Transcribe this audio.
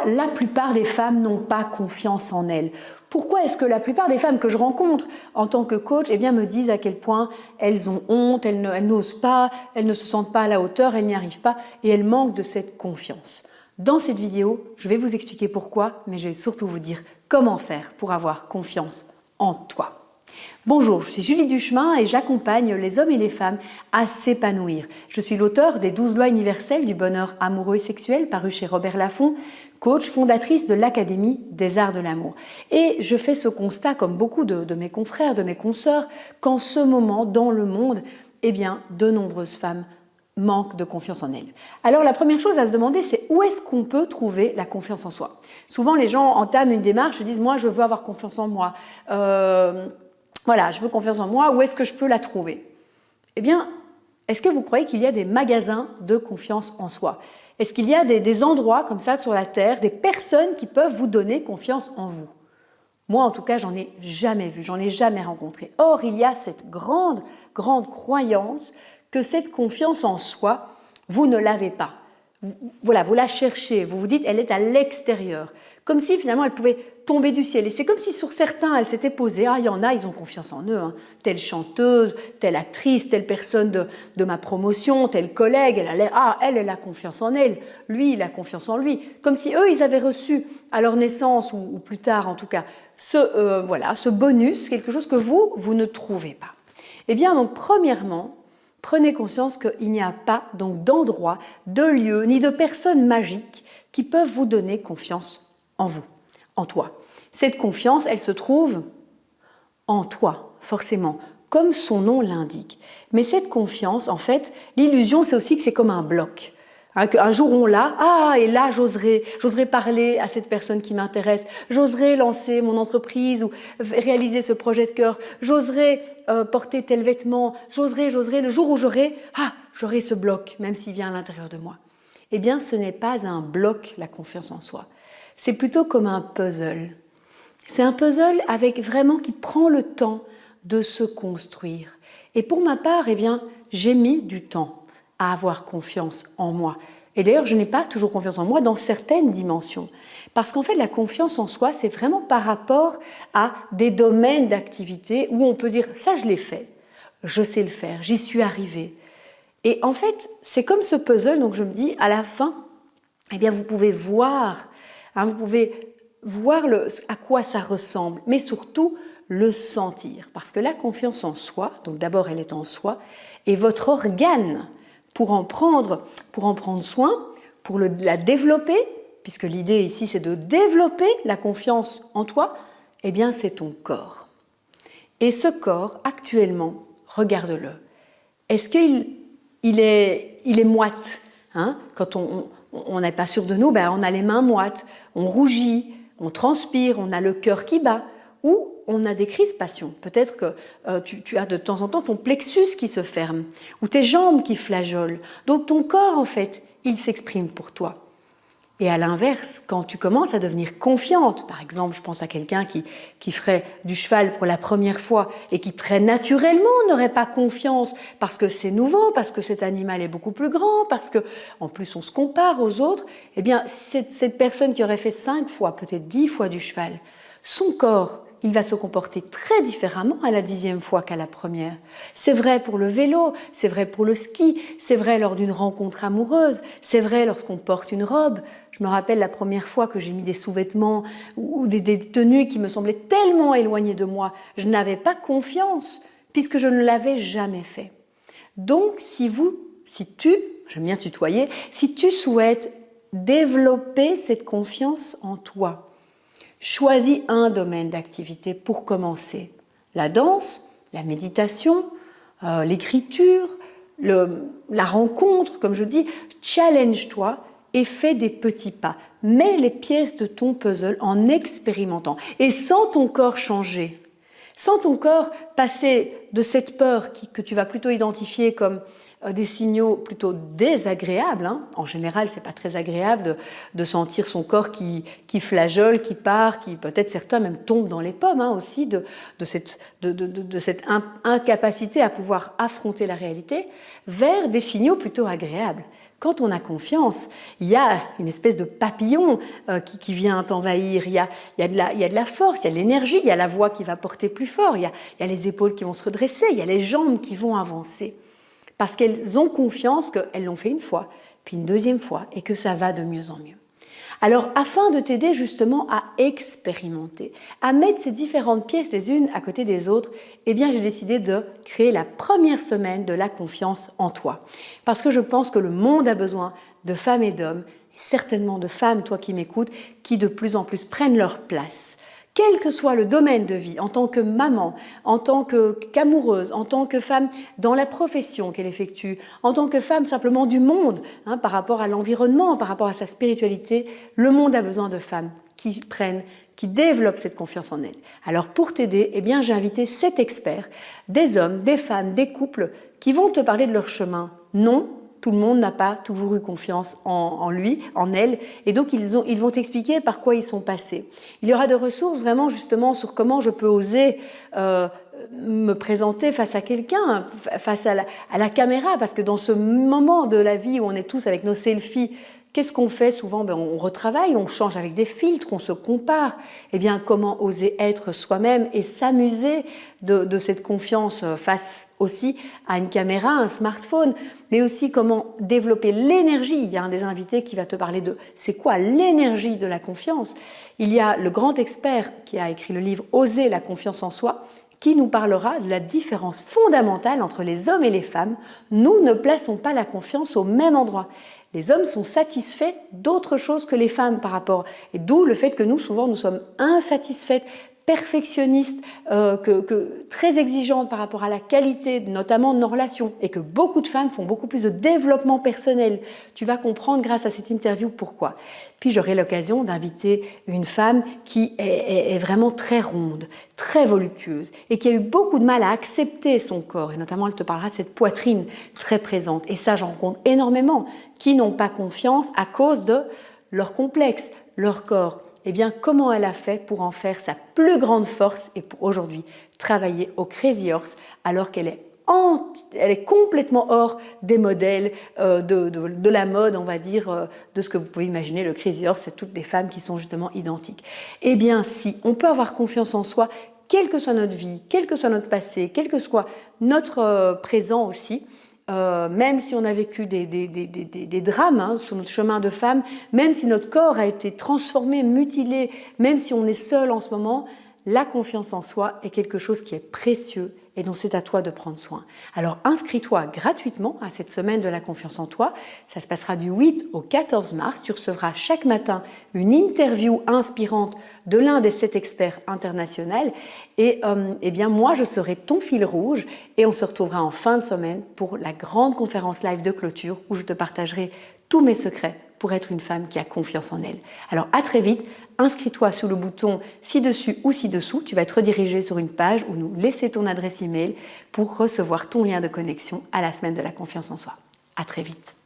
la plupart des femmes n'ont pas confiance en elles? Pourquoi est-ce que la plupart des femmes que je rencontre en tant que coach me disent à quel point elles ont honte, elles n'osent pas, elles ne se sentent pas à la hauteur, elles n'y arrivent pas et elles manquent de cette confiance? Dans cette vidéo, je vais vous expliquer pourquoi, mais je vais surtout vous dire comment faire pour avoir confiance en toi. Bonjour, je suis Julie Duchemin et j'accompagne les hommes et les femmes à s'épanouir. Je suis l'auteure des 12 lois universelles du bonheur amoureux et sexuel paru chez Robert Laffont, coach, fondatrice de l'Académie des Arts de l'Amour. Et je fais ce constat, comme beaucoup de mes confrères, de mes consoeurs, qu'en ce moment, dans le monde, de nombreuses femmes manquent de confiance en elles. Alors la première chose à se demander, c'est où est-ce qu'on peut trouver la confiance en soi? Souvent, les gens entament une démarche et disent « moi, je veux avoir confiance en moi ». Voilà, je veux confiance en moi, où est-ce que je peux la trouver? Est-ce que vous croyez qu'il y a des magasins de confiance en soi? Est-ce qu'il y a des endroits comme ça sur la Terre, des personnes qui peuvent vous donner confiance en vous? Moi, en tout cas, j'en ai jamais vu, j'en ai jamais rencontré. Or, il y a cette grande croyance que cette confiance en soi, vous ne l'avez pas. Voilà, vous la cherchez, vous vous dites, elle est à l'extérieur. Comme si finalement elle pouvait tomber du ciel. Et c'est comme si sur certains, elle s'était posée, il y en a, ils ont confiance en eux. Telle chanteuse, telle actrice, telle personne de ma promotion, tel collègue, elle a confiance en elle. Lui, il a confiance en lui. Comme si eux, ils avaient reçu à leur naissance, ou plus tard en tout cas, ce bonus, quelque chose que vous ne trouvez pas. Donc premièrement, prenez conscience qu'il n'y a pas donc d'endroit, de lieu, ni de personnes magiques qui peuvent vous donner confiance en vous, en toi. Cette confiance, elle se trouve en toi, forcément, comme son nom l'indique. Mais cette confiance, en fait, l'illusion, c'est aussi que c'est comme un bloc. Qu'un jour on l'a, et là j'oserais parler à cette personne qui m'intéresse, j'oserais lancer mon entreprise ou réaliser ce projet de cœur, j'oserais porter tel vêtement, j'oserais, le jour où j'aurai ce bloc, même s'il vient à l'intérieur de moi. Ce n'est pas un bloc, la confiance en soi. C'est plutôt comme un puzzle. C'est un puzzle qui prend le temps de se construire. Et pour ma part, j'ai mis du temps à avoir confiance en moi. Et d'ailleurs, je n'ai pas toujours confiance en moi dans certaines dimensions. Parce qu'en fait, la confiance en soi, c'est vraiment par rapport à des domaines d'activité où on peut dire « ça, je l'ai fait, je sais le faire, j'y suis arrivée ». Et en fait, c'est comme ce puzzle, donc je me dis, à la fin, vous pouvez voir, à quoi ça ressemble, mais surtout le sentir. Parce que la confiance en soi, donc d'abord elle est en soi, est votre organe pour en prendre soin, pour la développer, puisque l'idée ici c'est de développer la confiance en toi, c'est ton corps. Et ce corps, actuellement, regarde-le. Est-ce qu'il est moite? Quand on n'est pas sûr de nous, on a les mains moites, on rougit, on transpire, on a le cœur qui bat, ou on a des crispations. Peut-être que tu as de temps en temps ton plexus qui se ferme, ou tes jambes qui flageolent. Donc ton corps, en fait, il s'exprime pour toi. Et à l'inverse, quand tu commences à devenir confiante, par exemple, je pense à quelqu'un qui ferait du cheval pour la première fois et qui très naturellement n'aurait pas confiance parce que c'est nouveau, parce que cet animal est beaucoup plus grand, parce qu'en plus on se compare aux autres, cette personne qui aurait fait 5 fois, peut-être 10 fois du cheval, son corps, il va se comporter très différemment à la 10e fois qu'à la première. C'est vrai pour le vélo, c'est vrai pour le ski, c'est vrai lors d'une rencontre amoureuse, c'est vrai lorsqu'on porte une robe. Je me rappelle la première fois que j'ai mis des sous-vêtements ou des tenues qui me semblaient tellement éloignées de moi. Je n'avais pas confiance puisque je ne l'avais jamais fait. Donc, j'aime bien tutoyer, si tu souhaites développer cette confiance en toi, choisis un domaine d'activité pour commencer. La danse, la méditation, l'écriture, la rencontre, comme je dis, challenge-toi et fais des petits pas. Mets les pièces de ton puzzle en expérimentant et sans ton corps changer. Sans ton corps passer de cette peur que tu vas plutôt identifier comme des signaux plutôt désagréables. En général, ce n'est pas très agréable de sentir son corps qui flageole, qui part, qui peut-être certains même tombent dans les pommes aussi de cette incapacité à pouvoir affronter la réalité, vers des signaux plutôt agréables, Quand on a confiance, il y a une espèce de papillon qui vient t'envahir, il y a de la force, il y a de l'énergie, il y a la voix qui va porter plus fort, il y a les épaules qui vont se redresser, il y a les jambes qui vont avancer. Parce qu'elles ont confiance qu'elles l'ont fait une fois, puis une deuxième fois, et que ça va de mieux en mieux. Alors, afin de t'aider justement à expérimenter, à mettre ces différentes pièces les unes à côté des autres, eh bien, j'ai décidé de créer la première semaine de la confiance en toi. Parce que je pense que le monde a besoin de femmes et d'hommes, et certainement de femmes, toi qui m'écoutes, qui de plus en plus prennent leur place. Quel que soit le domaine de vie, en tant que maman, en tant qu'amoureuse, en tant que femme dans la profession qu'elle effectue, en tant que femme simplement du monde, par rapport à l'environnement, par rapport à sa spiritualité, le monde a besoin de femmes qui développent cette confiance en elles. Alors pour t'aider, eh bien, j'ai invité 7 experts, des hommes, des femmes, des couples, qui vont te parler de leur chemin. Non, tout le monde n'a pas toujours eu confiance en lui, en elle, et donc ils vont t'expliquer par quoi ils sont passés. Il y aura des ressources vraiment justement sur comment je peux oser me présenter face à quelqu'un, face à la caméra, parce que dans ce moment de la vie où on est tous avec nos selfies, qu'est-ce qu'on fait souvent? On retravaille, on change avec des filtres, on se compare. Eh bien, comment oser être soi-même et s'amuser de cette confiance face aussi à une caméra, un smartphone, mais aussi comment développer l'énergie. Il y a un des invités qui va te parler de c'est quoi l'énergie de la confiance. Il y a le grand expert qui a écrit le livre Oser la confiance en soi, qui nous parlera de la différence fondamentale entre les hommes et les femmes. Nous ne plaçons pas la confiance au même endroit. Les hommes sont satisfaits d'autre chose que les femmes par rapport, et d'où le fait que nous, souvent, nous sommes insatisfaites, perfectionnistes, très exigeantes par rapport à la qualité, notamment de nos relations, et que beaucoup de femmes font beaucoup plus de développement personnel. Tu vas comprendre grâce à cette interview pourquoi. Puis j'aurai l'occasion d'inviter une femme qui est vraiment très ronde, très voluptueuse, et qui a eu beaucoup de mal à accepter son corps, et notamment elle te parlera de cette poitrine très présente, et ça j'en rencontre énormément, qui n'ont pas confiance à cause de leur complexe, leur corps. Eh bien, comment elle a fait pour en faire sa plus grande force et pour aujourd'hui travailler au Crazy Horse alors qu'elle est complètement hors des modèles de la mode, on va dire, de ce que vous pouvez imaginer. Le Crazy Horse, c'est toutes des femmes qui sont justement identiques. Eh bien, si on peut avoir confiance en soi, quelle que soit notre vie, quel que soit notre passé, quel que soit notre présent aussi, même si on a vécu des drames sur notre chemin de femme, même si notre corps a été transformé, mutilé, même si on est seul en ce moment, la confiance en soi est quelque chose qui est précieux et dont c'est à toi de prendre soin. Alors inscris-toi gratuitement à cette semaine de la confiance en toi. Ça se passera du 8 au 14 mars. Tu recevras chaque matin une interview inspirante de l'un des 7 experts internationaux. Et eh bien moi, je serai ton fil rouge et on se retrouvera en fin de semaine pour la grande conférence live de clôture où je te partagerai tous mes secrets pour être une femme qui a confiance en elle. Alors à très vite, inscris-toi sous le bouton ci-dessus ou ci-dessous, tu vas être redirigé sur une page où nous laisser ton adresse email pour recevoir ton lien de connexion à la semaine de la confiance en soi. À très vite.